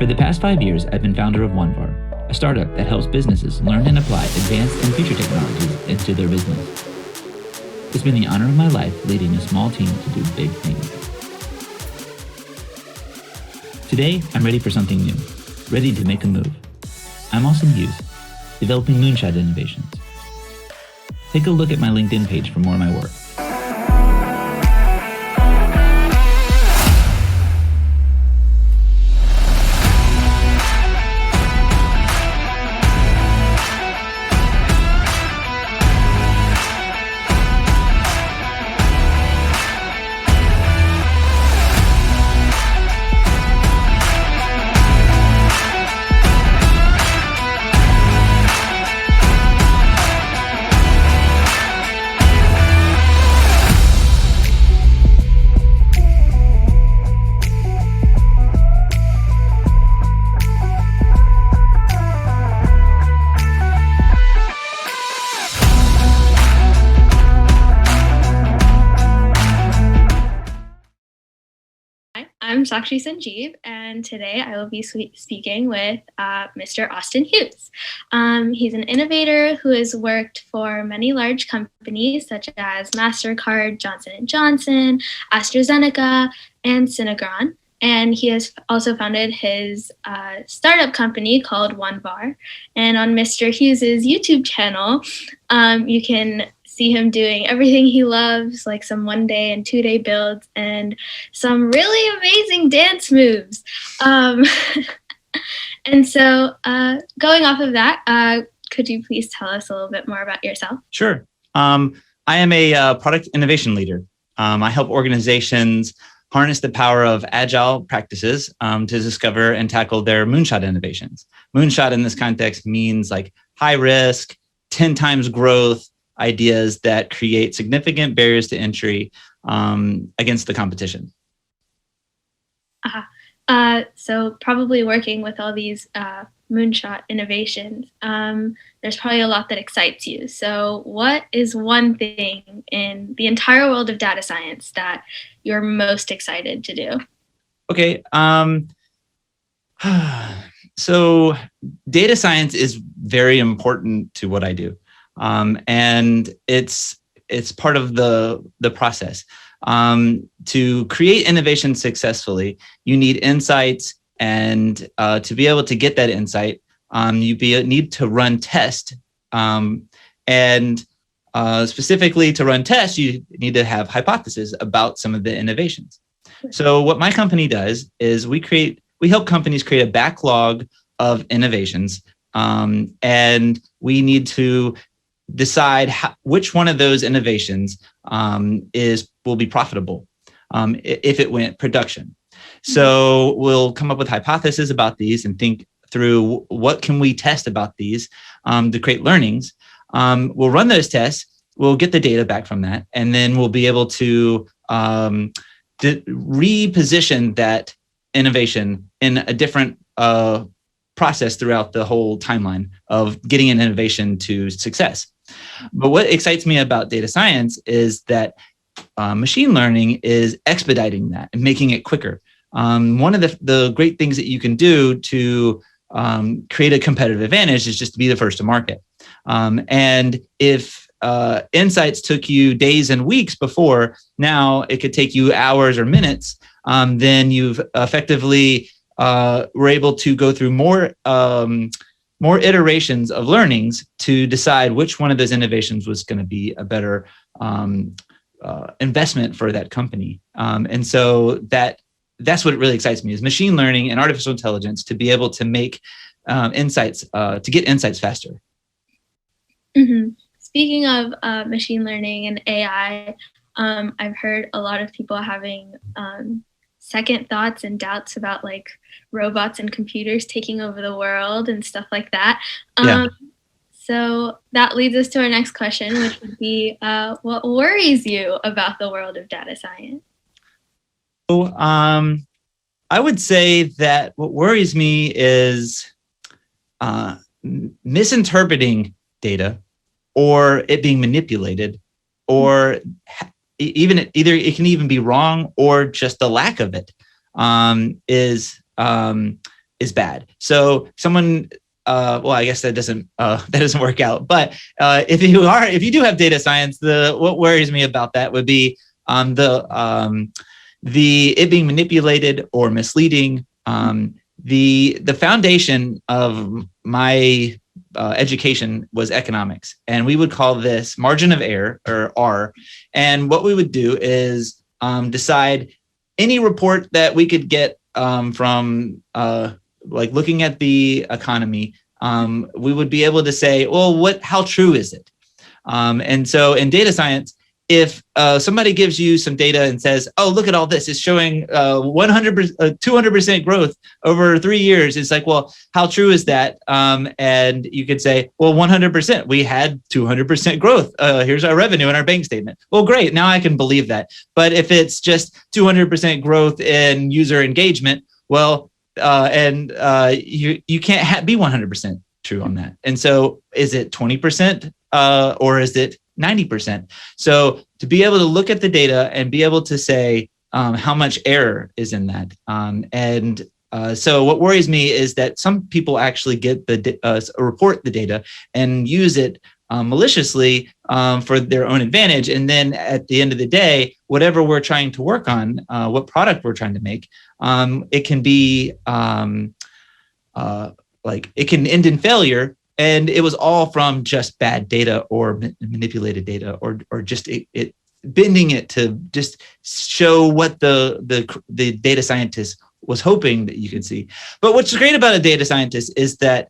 For the past 5 years, I've been founder of OneVar, a startup that helps businesses learn and apply advanced and future technologies into their business. It's been the honor of my life leading a small team to do big things. Today, I'm ready for something new, ready to make a move. I'm Austin Hughes, developing moonshot innovations. Take a look at my LinkedIn page for more of my work. I'm Sakshi Sanjeev, and today I will be speaking with Mr. Austin Hughes. He's an innovator who has worked for many large companies such as MasterCard, Johnson & Johnson, AstraZeneca, and Synagron. And he has also founded his startup company called OneVar. And on Mr. Hughes's YouTube channel, you can see him doing everything he loves, like some 1-day and 2-day builds and some really amazing dance moves. And so going off of that, could you please tell us a little bit more about yourself? Sure. I am a product innovation leader. I help organizations harness the power of agile practices to discover and tackle their moonshot innovations. Moonshot in this context means like high risk, 10 times growth, ideas that create significant barriers to entry against the competition. So probably working with all these moonshot innovations, there's probably a lot that excites you. So what is one thing in the entire world of data science that you're most excited to do? Okay. So data science is very important to what I do. And it's part of the process. To create innovation successfully, you need insights, and to be able to get that insight, you need to run tests. And specifically to run tests, you need to have hypotheses about some of the innovations. So what my company does is we help companies create a backlog of innovations, and we need to decide which one of those innovations will be profitable if it went production. So we'll come up with hypotheses about these and think through what can we test about these to create learnings. We'll run those tests, we'll get the data back from that, and then we'll be able to reposition that innovation in a different process throughout the whole timeline of getting an innovation to success. But what excites me about data science is that machine learning is expediting that and making it quicker. One of the great things that you can do to create a competitive advantage is just to be the first to market. And if insights took you days and weeks before, now it could take you hours or minutes, then you've effectively were able to go through more iterations of learnings to decide which one of those innovations was going to be a better investment for that company. And so that's what really excites me, is machine learning and artificial intelligence to be able to make insights, to get insights faster. Mm-hmm. Speaking of machine learning and AI, I've heard a lot of people having second thoughts and doubts about like robots and computers taking over the world and stuff like that. So that leads us to our next question, which would be, what worries you about the world of data science? So I would say that what worries me is misinterpreting data, or it being manipulated, or either it can even be wrong, or just the lack of it is is bad. So someone, well, I guess that doesn't work out. But if you do have data science, what worries me about that would be it being manipulated or misleading. The foundation of my education was economics, and we would call this margin of error, or R. And what we would do is decide any report that we could get from like looking at the economy. We would be able to say, well, how true is it? And so in data science, if somebody gives you some data and says, oh, look at all this, it's showing 100%, 200% growth over 3 years. It's like, well, how true is that? And you could say, well, 100%, we had 200% growth. Here's our revenue in our bank statement. Well, great, now I can believe that. But if it's just 200% growth in user engagement, well, you can't be 100% true on that. And so is it 20% or is it 90%? So to be able to look at the data and be able to say how much error is in that. So what worries me is that some people actually get report the data and use it maliciously for their own advantage. And then at the end of the day, whatever we're trying to work on, what product we're trying to make, it can be it can end in failure. And it was all from just bad data or manipulated data, or just it bending it to just show what the data scientist was hoping that you could see. But what's great about a data scientist is that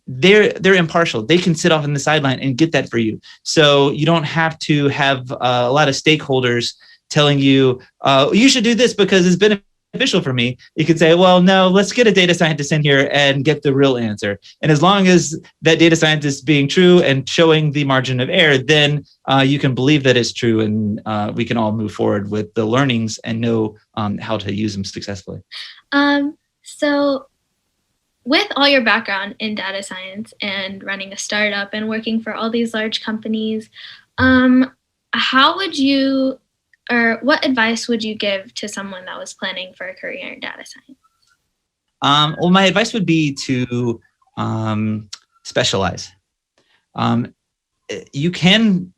they're impartial. They can sit off on the sideline and get that for you. So you don't have to have a lot of stakeholders telling you, you should do this because it's beneficial for me. You could say, well, no, let's get a data scientist in here and get the real answer. And as long as that data scientist is being true and showing the margin of error, then you can believe that it's true, and we can all move forward with the learnings and know how to use them successfully. So with all your background in data science and running a startup and working for all these large companies, how would you, or what advice would you give to someone that was planning for a career in data science? Well, my advice would be to specialize. You can,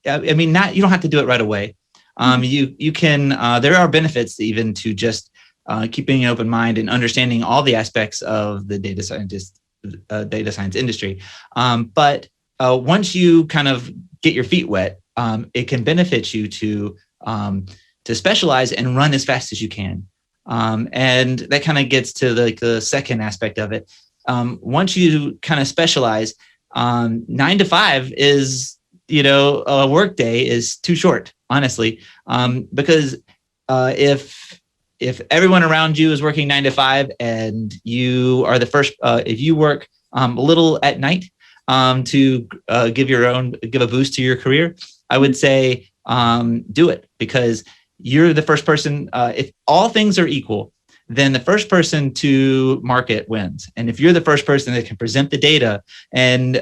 you don't have to do it right away. You can, there are benefits even to just keeping an open mind and understanding all the aspects of the data science industry. But once you kind of get your feet wet, it can benefit you to specialize and run as fast as you can. And that kind of gets to the second aspect of it. Once you kind of specialize, 9 to 5 is, a work day is too short, honestly, because if everyone around you is working 9 to 5 and you are the first, if you work a little at night to give a boost to your career, I would say do it, because you're the first person. If all things are equal, then the first person to market wins. And if you're the first person that can present the data and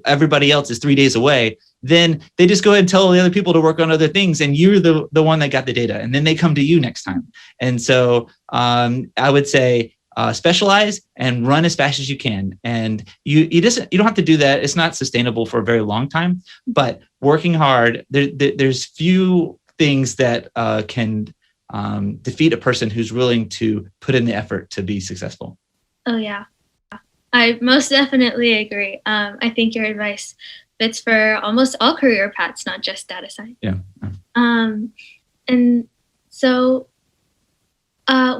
everybody else is 3 days away, then they just go ahead and tell the other people to work on other things, and you're the one that got the data, and then they come to you next time. And so I would say specialize and run as fast as you can. And you don't have to do that. It's not sustainable for a very long time, but working hard, there's few things that can defeat a person who's willing to put in the effort to be successful. Oh, yeah. I most definitely agree. I think your advice fits for almost all career paths, not just data science. Yeah. And so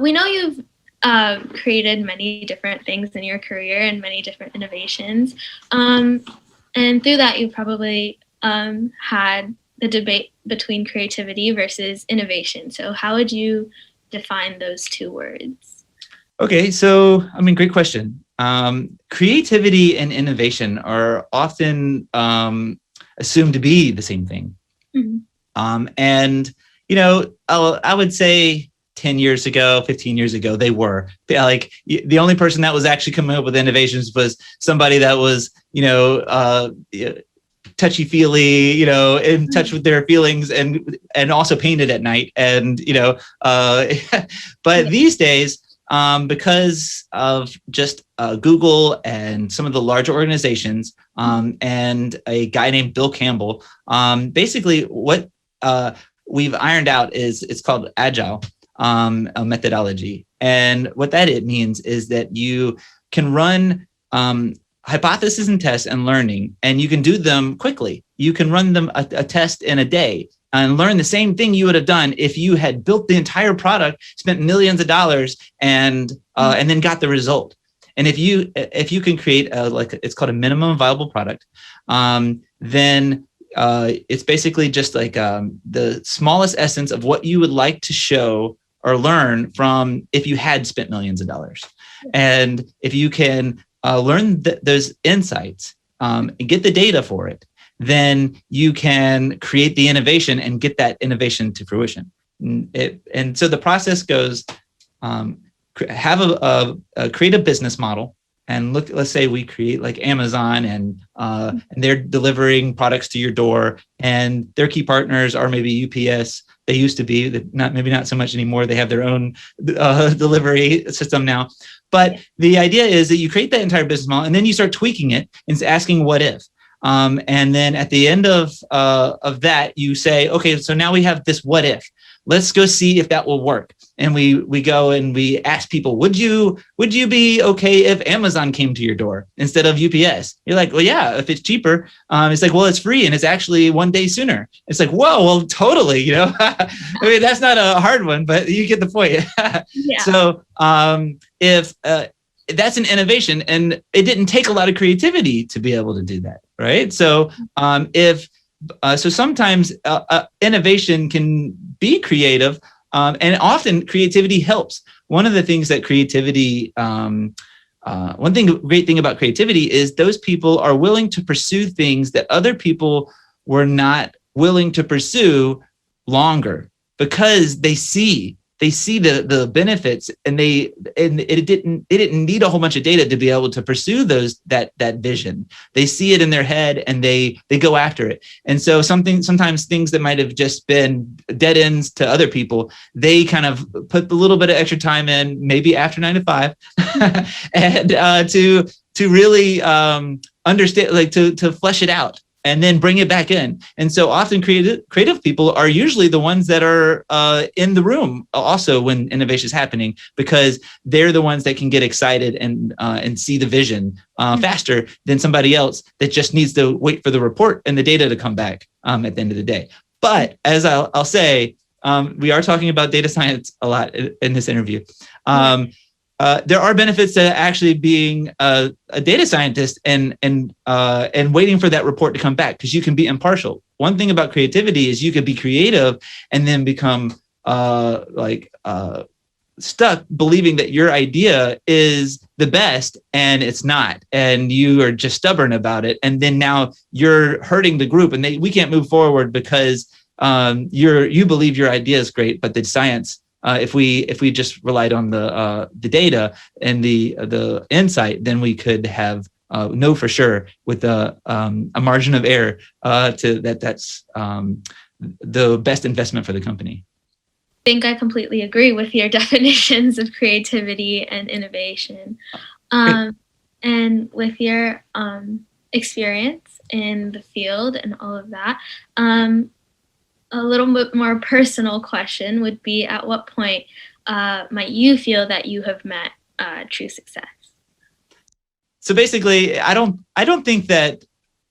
we know you've created many different things in your career and many different innovations. And through that, you probably had the debate between creativity versus innovation. So how would you define those two words? Okay, so, great question. Creativity and innovation are often assumed to be the same thing. Mm-hmm. And, I would say 10 years ago, 15 years ago, they were. Like, the only person that was actually coming up with innovations was somebody that was, touchy-feely, in touch with their feelings, and also painted at night. And, but these days, because of just Google and some of the larger organizations and a guy named Bill Campbell. Basically, what we've ironed out is it's called Agile a methodology. And what that it means is that you can run hypothesis and tests and learning, and you can do them quickly. You can run them a test in a day and learn the same thing you would have done if you had built the entire product, spent millions of dollars, and then got the result. And if you can create it's called a minimum viable product, then it's basically just like the smallest essence of what you would like to show or learn from if you had spent millions of dollars. And if you can learn those insights and get the data for it, then you can create the innovation and get that innovation to fruition. And so the process goes, have a create a business model, and let's say we create like Amazon, and they're delivering products to your door, and their key partners are maybe UPS. They used to be, maybe not so much anymore. They have their own delivery system now. But the idea is that you create that entire business model, and then you start tweaking it and asking what if. And then at the end of that, you say, okay, so now we have this what if. Let's go see if that will work. And we go and we ask people, would you be okay if Amazon came to your door instead of UPS? You're like, well, yeah, if it's cheaper. It's like, well, it's free and it's actually 1 day sooner. It's like, whoa, well, totally. I mean, that's not a hard one, but you get the point. Yeah. So if that's an innovation, and it didn't take a lot of creativity to be able to do that, right? So so sometimes innovation can be creative, and often creativity helps. One of the things that creativity, great thing about creativity is those people are willing to pursue things that other people were not willing to pursue longer, because they see the benefits, and it didn't need a whole bunch of data to be able to pursue that vision. They see it in their head, and they go after it. And so sometimes things that might have just been dead ends to other people, they kind of put a little bit of extra time in, maybe after 9 to 5, and to really understand, like to flesh it out, and then bring it back in. And so often creative people are usually the ones that are in the room also when innovation is happening, because they're the ones that can get excited and see the vision faster than somebody else that just needs to wait for the report and the data to come back at the end of the day. But as I'll say, we are talking about data science a lot in this interview. There are benefits to actually being a data scientist and waiting for that report to come back, because you can be impartial. One thing about creativity is you could be creative and then become stuck believing that your idea is the best, and it's not, and you are just stubborn about it. And then now you're hurting the group, and we can't move forward because you believe your idea is great, but the science. If we just relied on the data and the insight, then we could have know for sure with a margin of error that's the best investment for the company. I think I completely agree with your definitions of creativity and innovation, and with your experience in the field and all of that. A little bit more personal question would be, at what point might you feel that you have met true success? So basically, I don't think that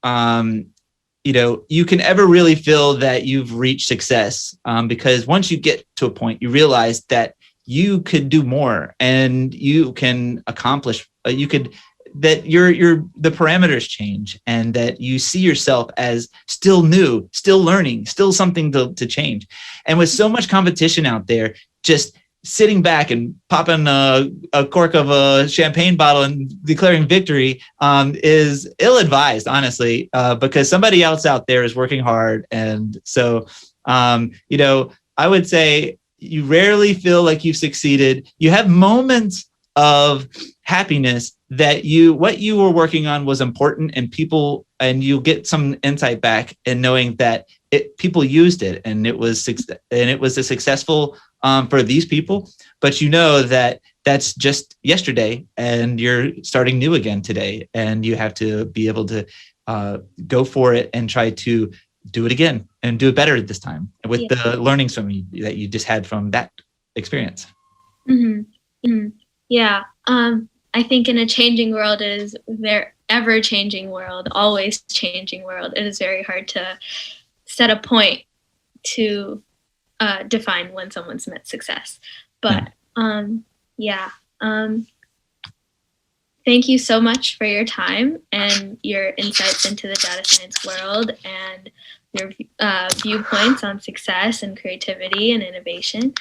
you can ever really feel that you've reached success, because once you get to a point, you realize that you could do more, and you can accomplish. That the parameters change, and that you see yourself as still new, still learning, still something to change. And with so much competition out there, just sitting back and popping a cork of a champagne bottle and declaring victory is ill-advised, honestly, because somebody else out there is working hard. And so, I would say you rarely feel like you've succeeded. You have moments of happiness that what you were working on was important, and you get some insight back in knowing that people used it and it was a successful for these people, but you know that that's just yesterday and you're starting new again today, and you have to be able to go for it and try to do it again and do it better this time with the learnings that you just had from that experience. Mm-hmm. Mm-hmm. Yeah. I think in a changing world, it is their ever-changing world, always changing world, it is very hard to set a point to define when someone's met success. But thank you so much for your time and your insights into the data science world and your viewpoints on success and creativity and innovation.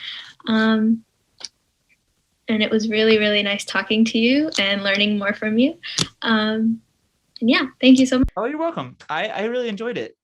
And it was really, really nice talking to you and learning more from you. And yeah, thank you so much. Oh, you're welcome. I really enjoyed it.